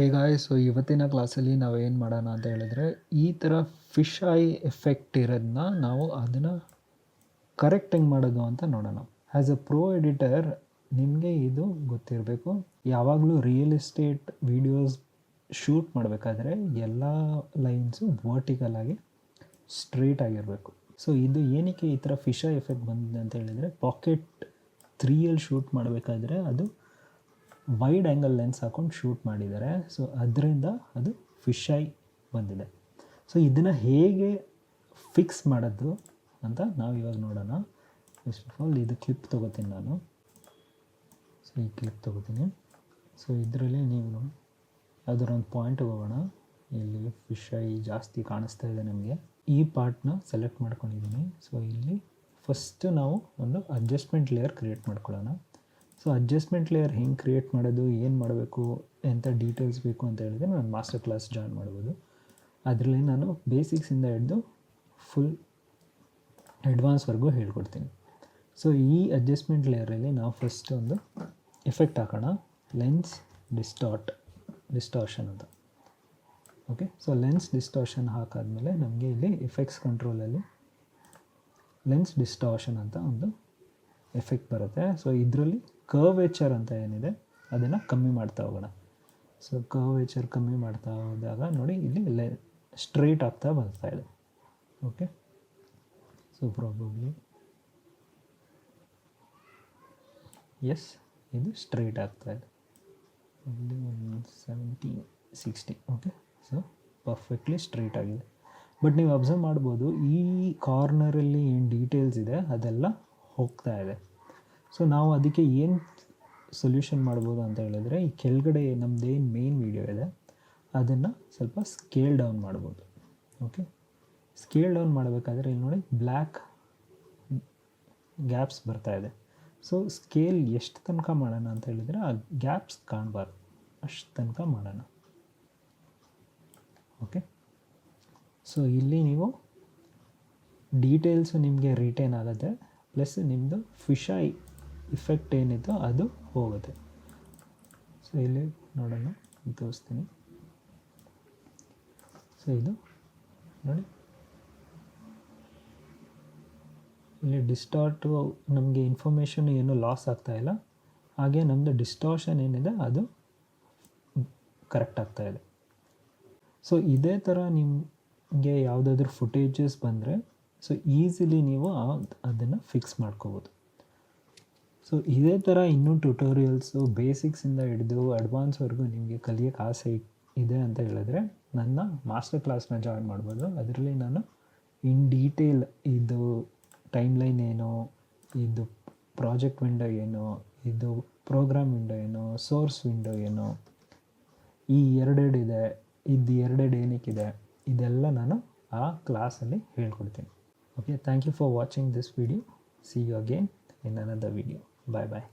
Hey guys, so ಇವತ್ತಿನ ಕ್ಲಾಸಲ್ಲಿ ನಾವೇನು ಮಾಡೋಣ ಅಂತ ಹೇಳಿದ್ರೆ, ಈ ಥರ ಫಿಶ್ ಐ ಎಫೆಕ್ಟ್ ಇರೋದನ್ನ ನಾವು ಅದನ್ನು ಕರೆಕ್ಟ್ ಹೆಂಗೆ ಮಾಡೋದು ಅಂತ ನೋಡೋಣ. ಆ್ಯಸ್ ಅ ಪ್ರೋ ಎಡಿಟರ್ ನಿಮಗೆ ಇದು ಗೊತ್ತಿರಬೇಕು. ಯಾವಾಗಲೂ ರಿಯಲ್ ಎಸ್ಟೇಟ್ ವೀಡಿಯೋಸ್ ಶೂಟ್ ಮಾಡಬೇಕಾದ್ರೆ ಎಲ್ಲ ಲೈನ್ಸು ವರ್ಟಿಕಲ್ ಆಗಿ ಸ್ಟ್ರೇಟ್ ಆಗಿರಬೇಕು. ಸೊ ಇದು ಏನಕ್ಕೆ ಈ ಥರ ಫಿಶ್ ಐ ಎಫೆಕ್ಟ್ ಬಂದಿದೆ ಅಂತ ಹೇಳಿದರೆ, ಪಾಕೆಟ್ 3ಯಲ್ಲಿ ಶೂಟ್ ಮಾಡಬೇಕಾದ್ರೆ ಅದು ವೈಡ್ ಆ್ಯಂಗಲ್ ಲೆನ್ಸ್ ಹಾಕೊಂಡು ಶೂಟ್ ಮಾಡಿದ್ದಾರೆ. ಸೊ ಅದರಿಂದ ಅದು ಫಿಶ್ ಐ ಬಂದಿದೆ. ಸೊ ಇದನ್ನು ಹೇಗೆ ಫಿಕ್ಸ್ ಮಾಡೋದು ಅಂತ ನಾವು ಇವಾಗ ನೋಡೋಣ. ಫಸ್ಟ್ ಆಫ್ ಆಲ್ ಇದು ಕ್ಲಿಪ್ ತೊಗೋತೀನಿ ನಾನು. ಸೊ ಈ ಕ್ಲಿಪ್ ತೊಗೋತೀನಿ. ಸೊ ಇದರಲ್ಲಿ ನೀವು ಯಾವ್ದಾರ ಒಂದು ಪಾಯಿಂಟ್ ಹೋಗೋಣ. ಇಲ್ಲಿ ಫಿಶ್ ಐ ಜಾಸ್ತಿ ಕಾಣಿಸ್ತಾ ಇದೆ ನಮಗೆ. ಈ ಪಾರ್ಟ್ನ ಸೆಲೆಕ್ಟ್ ಮಾಡ್ಕೊಂಡಿದ್ದೀನಿ. ಸೊ ಇಲ್ಲಿ ಫಸ್ಟ್ ನಾವು ಒಂದು ಅಡ್ಜಸ್ಟ್ಮೆಂಟ್ ಲೇಯರ್ ಕ್ರಿಯೇಟ್ ಮಾಡ್ಕೊಳ್ಳೋಣ. ಸೊ ಅಡ್ಜಸ್ಟ್ಮೆಂಟ್ ಲೇಯರ್ ಹೆಂಗೆ ಕ್ರಿಯೇಟ್ ಮಾಡೋದು, ಏನು ಮಾಡಬೇಕು, ಎಂಥ ಡೀಟೇಲ್ಸ್ ಬೇಕು ಅಂತ ಹೇಳಿದ್ರೆ ನಾನು ಮಾಸ್ಟರ್ ಕ್ಲಾಸ್ ಜಾಯ್ನ್ ಮಾಡ್ಬೋದು. ಅದರಲ್ಲಿ ನಾನು ಬೇಸಿಕ್ಸಿಂದ ಹಿಡಿದು ಫುಲ್ ಅಡ್ವಾನ್ಸ್ವರೆಗೂ ಹೇಳ್ಕೊಡ್ತೀನಿ. ಸೊ ಈ ಅಡ್ಜಸ್ಟ್ಮೆಂಟ್ ಲೇಯರಲ್ಲಿ ನಾವು ಫಸ್ಟ್ ಒಂದು ಎಫೆಕ್ಟ್ ಹಾಕೋಣ, ಲೆನ್ಸ್ ಡಿಸ್ಟಾರ್ಷನ್ ಅಂತ. ಓಕೆ, ಸೊ ಲೆನ್ಸ್ ಡಿಸ್ಟಾರ್ಷನ್ ಹಾಕಾದ್ಮೇಲೆ ನಮಗೆ ಇಲ್ಲಿ ಎಫೆಕ್ಟ್ಸ್ ಕಂಟ್ರೋಲಲ್ಲಿ ಲೆನ್ಸ್ ಡಿಸ್ಟಾರ್ಷನ್ ಅಂತ ಒಂದು ಎಫೆಕ್ಟ್ ಬರುತ್ತೆ. ಸೊ ಇದರಲ್ಲಿ ಕರ್ವೇಚರ್ ಅಂತ ಏನಿದೆ ಅದನ್ನು ಕಮ್ಮಿ ಮಾಡ್ತಾ ಹೋಗೋಣ. ಸೊ ಕರ್ವೇಚರ್ ಕಮ್ಮಿ ಮಾಡ್ತಾ ಹೋದಾಗ ನೋಡಿ ಇಲ್ಲಿ ಸ್ಟ್ರೈಟ್ ಆಗ್ತಾ ಬರ್ತಾ ಇದೆ. ಓಕೆ, ಸೊ ಪ್ರಾಬಬ್ಲಿ ಎಸ್, ಇದು ಸ್ಟ್ರೈಟ್ ಆಗ್ತಾ ಇದೆ. ಇಲ್ಲಿ ಒಂದು 70-60. ಓಕೆ, ಸೊ ಪರ್ಫೆಕ್ಟ್ಲಿ ಸ್ಟ್ರೈಟ್ ಆಗಿದೆ. ಬಟ್ ನೀವು ಅಬ್ಸರ್ವ್ ಮಾಡ್ಬೋದು, ಈ ಕಾರ್ನರಲ್ಲಿ ಏನು ಡೀಟೇಲ್ಸ್ ಇದೆ ಅದೆಲ್ಲ ಹೋಗ್ತಾ ಇದೆ. ಸೊ ನಾವು ಅದಕ್ಕೆ ಏನು ಸೊಲ್ಯೂಷನ್ ಮಾಡ್ಬೋದು ಅಂತ ಹೇಳಿದ್ರೆ, ಈ ಕೆಳಗಡೆ ನಮ್ಮದೇನು ಮೇನ್ ವೀಡಿಯೋ ಇದೆ ಅದನ್ನು ಸ್ವಲ್ಪ ಸ್ಕೇಲ್ ಡೌನ್ ಮಾಡ್ಬೋದು. ಓಕೆ, ಸ್ಕೇಲ್ ಡೌನ್ ಮಾಡಬೇಕಾದ್ರೆ ಇಲ್ಲಿ ನೋಡಿ ಬ್ಲ್ಯಾಕ್ ಗ್ಯಾಪ್ಸ್ ಬರ್ತಾ ಇದೆ. ಸೊ ಸ್ಕೇಲ್ ಎಷ್ಟು ತನಕ ಮಾಡೋಣ ಅಂತ ಹೇಳಿದರೆ ಆ ಗ್ಯಾಪ್ಸ್ ಕಾಣಬಾರ್ದು, ಅಷ್ಟು ತನಕ ಮಾಡೋಣ. ಓಕೆ, ಸೊ ಇಲ್ಲಿ ನೀವು ಡೀಟೇಲ್ಸು ನಿಮಗೆ ರಿಟೇನ್ ಆಗುತ್ತೆ, ಪ್ಲಸ್ ನಿಮ್ಮದು ಫಿಶ್ ಐ ಇಫೆಕ್ಟ್ ಏನಿತ್ತು ಅದು ಹೋಗುತ್ತೆ. ಸೊ ಇಲ್ಲಿ ನೋಡೋಣ, ತೋರಿಸ್ತೀನಿ. ಸೊ ಇದು ನೋಡಿ, ಇಲ್ಲಿ ಡಿಸ್ಟಾರ್ಟು ನಮಗೆ ಇನ್ಫಾರ್ಮೇಷನ್ ಏನು ಲಾಸ್ ಆಗ್ತಾಯಿಲ್ಲ, ಹಾಗೆ ನಮ್ಮದು ಡಿಸ್ಟಾರ್ಷನ್ ಏನಿದೆ ಅದು ಕರೆಕ್ಟ್ ಆಗ್ತಾಯಿದೆ. ಸೊ ಇದೇ ಥರ ನಿಮಗೆ ಯಾವುದಾದ್ರೂ ಫುಟೇಜಸ್ ಬಂದರೆ ಸೊ ಈಸಿಲಿ ನೀವು ಅದನ್ನು ಫಿಕ್ಸ್ ಮಾಡ್ಕೋಬೋದು. ಸೊ ಇದೇ ಥರ ಇನ್ನೂ ಟ್ಯುಟೋರಿಯಲ್ಸು ಬೇಸಿಕ್ಸಿಂದ ಹಿಡಿದು ಅಡ್ವಾನ್ಸ್ವರೆಗೂ ನಿಮಗೆ ಕಲಿಯೋಕ್ಕೆ ಆಸೆ ಇದೆ ಅಂತ ಹೇಳಿದ್ರೆ ನನ್ನ ಮಾಸ್ಟರ್ ಕ್ಲಾಸ್ನ ಜಾಯ್ನ್ ಮಾಡ್ಬೋದು. ಅದರಲ್ಲಿ ನಾನು ಇನ್ ಡೀಟೇಲ್ ಇದು ಟೈಮ್ಲೈನ್ ಏನು, ಇದು ಪ್ರಾಜೆಕ್ಟ್ ವಿಂಡೋ ಏನು, ಇದು ಪ್ರೋಗ್ರಾಮ್ ವಿಂಡೋ ಏನು, ಸೋರ್ಸ್ ವಿಂಡೋ ಏನು, ಈ ಎರಡೆರಡಿದೆ, ಇದು ಎರಡೆರಡು ಏನಕ್ಕಿದೆ, ಇದೆಲ್ಲ ನಾನು ಆ ಕ್ಲಾಸಲ್ಲಿ ಹೇಳ್ಕೊಡ್ತೀನಿ. Okay, thank you for watching this video. See you again in another video. Bye bye.